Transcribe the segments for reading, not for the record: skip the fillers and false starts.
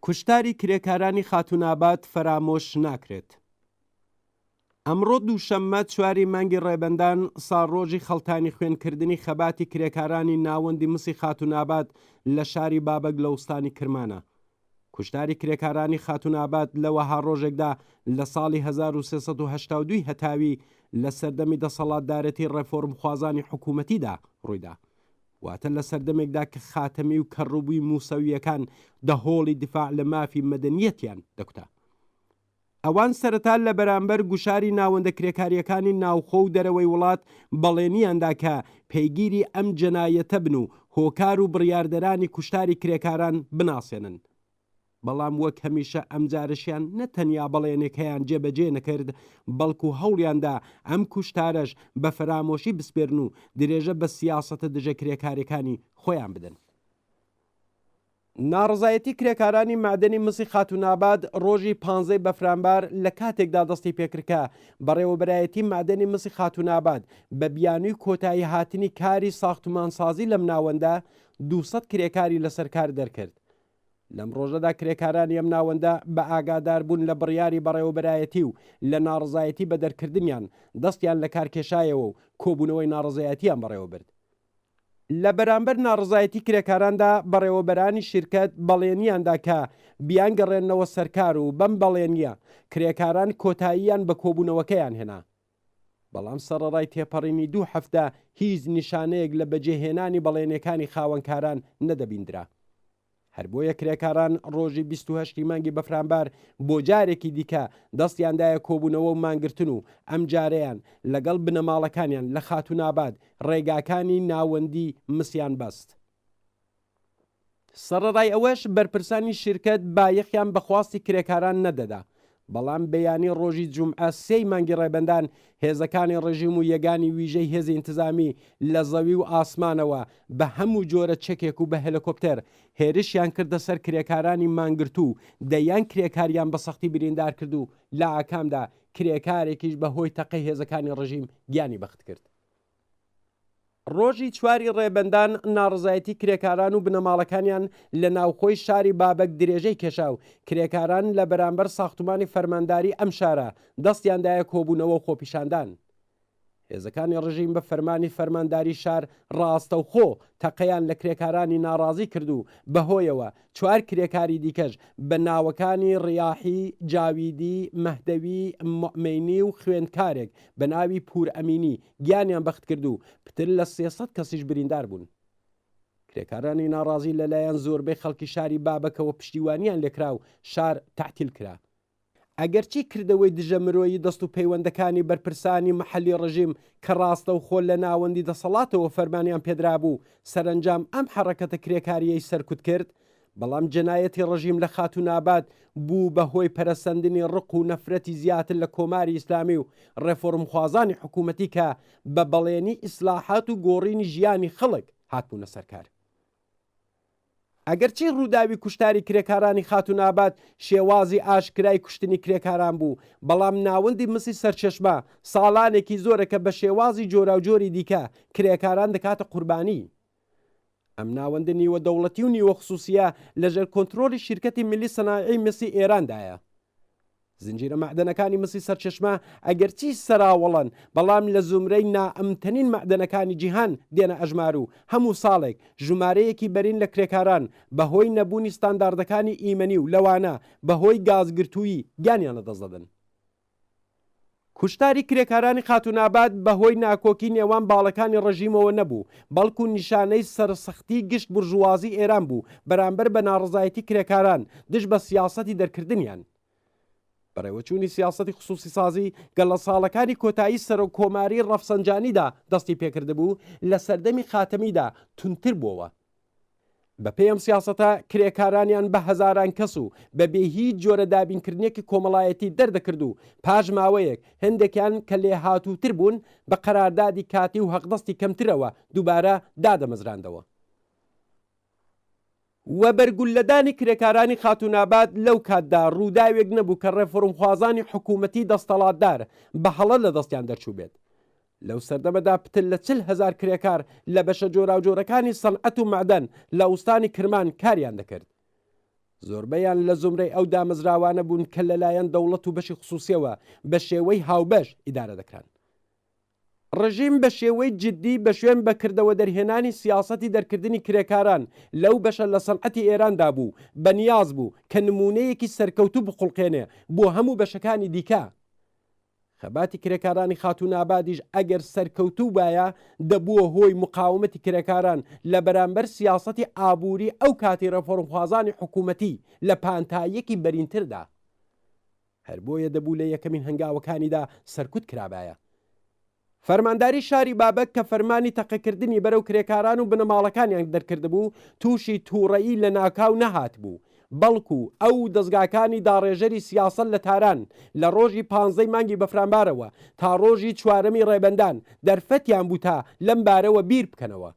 کوشتاری کرێکارانی خاتوناباد فەرامۆش ناکرێت. ئەمڕۆ دووشەممە 4 مانگی ڕێبەندان ساڵڕۆژی خەڵتانی خوێندکردنی خەباتی کرێکارانی ناوەندی مسی خاتوناباد لە شاری بابەک لە وستانی کرمانە. کوشتاری کرێکارانی خاتوناباد لەوەها ڕۆژێکدا لە ساڵی 1382 هەتاوی لە سەردەمی دەسەڵاتدارەتی ڕێفۆرمخوازانی حکوومەتیدا ڕوویدا، واتە لە سەردەمێکدا کە خاتەمی و کەڕووبووی موسەویەکان دەهۆڵی دیفاع لە مافی مەدەنیەتیان دەکوتا. ئەوان سەرەتا لە بەرامبەر گوشاری ناوەندە کرێکاریەکانی ناوخۆ و دەرەوەی وڵات بەڵێنیاندا کە پەیگیری ئەم جەنایەتە بن و هۆکار و بڕیاردەرانی کوشتاری کرێکاران بناسێنن. بەڵام وەک هەمیشە ئەم جارشیان نەتەنیا بەڵێنێکەیان جێبەجێ نەکرد، بەڵکو هەوڵیاندا ئەم کوشتارەش بە فەرامۆشی بسپێرن و درێژە بە سیاسەتە دژە کرێکارەکانی خۆیان بدەن. ناڕزایەتی کرێکارانی معدەنی مسی خاتوناباد ڕۆژی 15 بەفرامبار لە کاتێکدا دەستی پێکردکە بەڕێوەبەرایەتی معدەنی مسی خاتوناباد بە بیانووی کۆتایی هاتنی کاری ساختومانسازی لەم ناوەندە 200 کرێکاری لەسەر کار دەرکرد. لەم ڕۆژەدا کرێکارانی ئەم ناوەندە بە ئاگادار بوون لە بڕیاری بەڕێوەبەرایەتی و لە ناڕزایەتی بە دەرکردنیان دەستیان لە کارکێشایەوە و کۆبوونەوەی ناڕزایەتیان بەڕێوە برد. لە بەرامبەر ناڕزایەتی کرێکاراندا بەڕێوەبەرانی شیرکەت بەڵێنیاندا کە بیانگەڕێنەوە سەرکار و بەم بەڵێنیە کرێکاران کۆتاییان بە کۆبوونەوەکەیان هێنا. بەڵام سەرەڕای تێپەڕینی 2 هەفتە هیچ نیشانەیەک لە بەجێهێنانی بەڵێنەکانی خاوەنکاران نەدەبیندرا. هەر بۆیە کرێکاران ڕۆژی 28 مانگی بەفرامبار بۆ جارێکی دیکە دەستیاندایە کۆبوونەوە و مانگرتن و ئەم جارەیان لەگەڵ بنەماڵەکانیان لە خاتوناباد ڕێگاکانی ناوەندی مسیان بەست. سەرەڕای ئەوەش بەرپرسانی شیرکەت بایەخیان بەخواستی کرێکاران نەدەدا، بەڵام بەیانی ڕۆژی جومعە 3 مانگی ڕێبەندان هێزەکانی ڕژیم و یەگانی ویژەی هێزی انتزامی لە زەوی و ئاسمانەوە بە هەموو جۆرە چەکێک و بە هێلیکۆپتەر هێرشیان کردە سەر کرێکارانی مانگرت و دەیان کرێکاریان بە سەختی بریندار کرد و لە ئاکامدا کرێکارێکیش بەهۆی تەقەی هێزەکانی ڕژیم گیانی بەخت کرد. ڕۆژی 4 ڕێبەندان ناڕزایەتی کرێکاران و بنەماڵەکانیان لە ناوخۆی شاری بابەک درێژەی کێشا و کرێکاران لە بەرامبەر ساختومانی فەرمانداری ئەم شارە دەستیاندایە کۆبوونەوە و خۆپیشاندان. هێزەکانی ڕژیم بە فەرمانی فەرمانداری شار ڕاستە و خۆ تەقەیان لە کرێکارانی ناڕازی کرد و بەهۆیەوە 4 کرێکاری دیکەش بە ناوەکانی ڕیاحی، جاویدی، مەهدەوی، مؤمینی و خوێندکارێک بە ناوی پور ئەمینی گیانیان بەخت کرد و پتر لە 300 کەسیش بریندار بوون. کرێکارانی ناڕازی لەلایەن زۆربەی خەڵکی شاری بابەکەوە پشتیوانیان لێکرا و شار تەعتیل کرا. ئەگەرچی کردەوەی دژە مرۆیی دەست و پەیوەندەکانی بەرپرسانی مەحەلی ڕژیم کە ڕاستە و خۆل لە ناوەندی دەسەڵاتەوە فەرمانیان پێدرا بوو سەرنجام ئەم حەڕەکەتە کرێکاریەی سەرکوت کرد، بەڵام جەنایەتی ڕژیم لە خاتوناباد بوو بەهۆی پەرەسەندنی ڕق و نەفرەتی زیاتر لە کۆماری ئیسلامی و ڕێفۆرمخوازانی حکوومەتی کە بە بەڵێنی ئیسلاحات و گۆڕینی ژیانی خەڵک هاتبوونە سەرکار. ئەگەرچی ڕووداوی کوشتاری کرێکارانی خاتوناباد شێوازی ئاشکرای کوشتنی کرێکاران بوو، بەڵام ناوەندی مسی سەرچەشمە ساڵانێکی زۆرەکە بە شێوازی جۆرا و جۆری دیکە کرێکاران دەکاتە قوربانی. ئەم ناوەندە نیوە دەوڵەتی و نیوە خصوصیە لەژێر کۆنترۆلی شیرکەتی ملی سەناعی مسی ئێراندایە. زنجیرە معدەنەکانی مسی سەرچەشمە ئەگەرچی سەراوەڵەن، بەڵام لە زومرەی نائەمترین معدەنەکانی جیهان دێنە ئەژمار و هەموو ساڵێک ژمارەیەکی بەرین لە کرێکاران بەهۆی نەبوونی ستانداردەکانی ئیمەنی و لەوانە بەهۆی گازگرتووی گیانیانە دەستدەدەن. کوشتاری کرێکارانی خاتوناباد بەهۆی ناکۆکی نێوان باڵەکانی ڕژیمەوە نەبوو، بەڵکو نیشانەی سەرسەختی گشت بورژوازی ئێران بوو بەرامبەر بە ناڕزایەتی کرێکاران دژ بە سیاسەتی دەرکردنیان. بەڕێوەچوونی سیاسەتی خصوصی سازی گەڵ لە ساڵەکانی کۆتایی سەرۆک کۆماری ڕەفسەنجانیدا دەستی پێکرده بوو، لە سەردەمی خاتەمیدا تونتر بووەوە. بەپێی ئەم سیاسەتە کرێکارانیان بە هەزاران کەس و بەبێ هیچ جۆرە دابینکردنێکی کۆمەڵایەتی دەردەکرد و پاش ماوەیەک هەندێکیان کە لێ هاتووتر بوون بە قەراردادی کاتی و حەقدەستی کەمترەوە دووبارە دادەمەزراندەوە. وە بەرگولەدانی کرێکارانی خاتوناباد لەو کاتدا ڕووداوێک نەبوو کە ڕێفۆرمخوازانی حکوومەتی دەستەڵاتدار بە هەڵە لە دەستیان دەرچوو بێت. لەو سەردەمەدا پتر لە 40,000 کرێکار لە بەشە جۆراوجۆرەکانی سەنعەت و معدەن لە وستانی کرمان کاریان دەکرد. زۆربەیان لە زمرەی ئەو دامەزراوانە بوون کە لەلایەن دەوڵەت و بەشی خصوصیەوە بە شێوەی هاوبەش ئیدارە دەکران. ڕژیم بە شێوەی جددی بە شوێن بەکردەوە دەرهێنانی سیاسەتی دەرکردنی کرێکاران لەو بەشە لە سەنعەتی ئێراندا بوو بەنیاز بوو کە نمونەیەکی سەرکەوتوو بقوڵقێنێ بۆ هەموو بەشەکانی دیکە. خەباتی کرێکارانی خاتون ئابادیش ئەگەر سەرکەوتوو بایە دەبووە هۆی مقاومەتی کرێکاران لە بەرامبەر سیاسەتی ئابووری ئەو کاتی ڕەفۆرمخوازانی حکوومەتی لە پانتاییەکی بەرینتردا. هەر بۆیە دەبوو لە یەکەمین هەنگاوەکانیدا سەرکوت کرابایە. فەرمانداری شاری بابەک کە فەرمانی تەقەکردنی بەرەو کرێکاران و بنەماڵەکانیان دەرکردبوو تووشی تووڕەیی لە ناکاو نەهات بوو، بەڵکو ئەو دەستگاکانی داڕێژەری سیاسەت لە تاران لە ڕۆژی 15 مانگی بەفرامبارەوە تا ڕۆژی 4 ڕێبەندان دەرفەتیان بوو تا لەم بارەوە بیر بکەنەوە.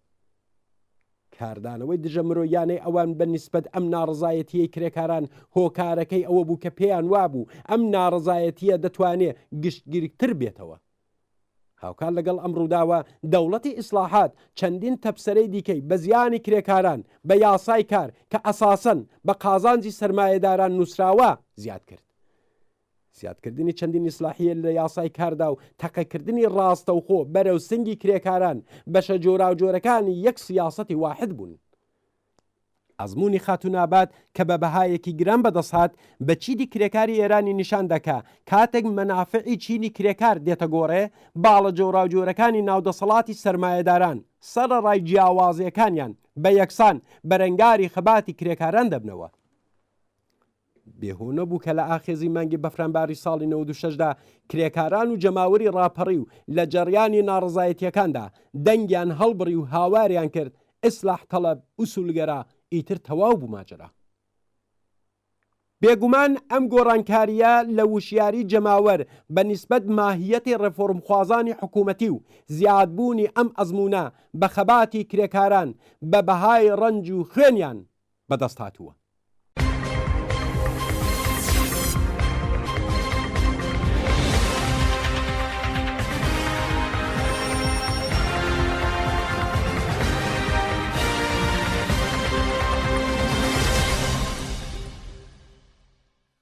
کاردانەوەی دژە مرۆیانەی ئەوان بە نیسبەت ئەم ناڕزایەتیەی کرێکاران هۆکارەکەی ئەوە بوو کە پێیان وابوو ئەم ناڕزایەتیە دەتوانێت گشتگیرتر بێتەوە. هاوکار لەگەڵ ئەم ڕووداوە دەوڵەتی ئیسلاحات چەندین تەبسەرەی دیکەی بە زیانی کرێکاران بە یاسای کار کە ئەساسەن بە قازانجی سەرمایەداران نووسراوە زیاد کرد. زیادکردنی چەندین ئیسلاحیە لە یاسای کاردا و تەقەکردنی ڕاستەوخۆ بەرەو سنگی کرێکاران بەشە جۆراوجۆرەکانی یەک سیاسەتی واحد بوون. ئەزمموی خاتوناباد کە بە بەهایەکی گران بەدەسات بە چیدی کرێکاری ئێرانی نیشان دەکا کاتێک مەنافعی چینی کرێکار دێتە گۆڕێ باڵە جۆراوجۆرەکانی ناودەسەڵاتی سەرمایەداران سەرڕای جیاوازیەکانیان بە یەکسان بەرەنگاری خەباتی کرێکاران دەبنەوە. بێهۆنە بوو کە لە ئاخێزی مانگی بەفرامباری ساڵی 96دا کرێکاران و جەماوەری ڕاپەڕی و لە جەڕیانی ناڕزایەتیەکاندا دەنگیان هەڵبڕی و هاواریان کرد ئیسلاح تەڵەب ئوسولگەرا ئیتر تەواو بوو ماجرا. بێگومان ئەم گۆڕانکاریە لە وشیاری جەماوەر بە نیسبەت ماهیەتی ڕێفۆرمخوازانی حکوومەتی و زیادبوونی ئەم ئەزمونە بە خەباتی کرێکاران بە بەهای ڕەنج و خوێنیان بەدەست هاتووە.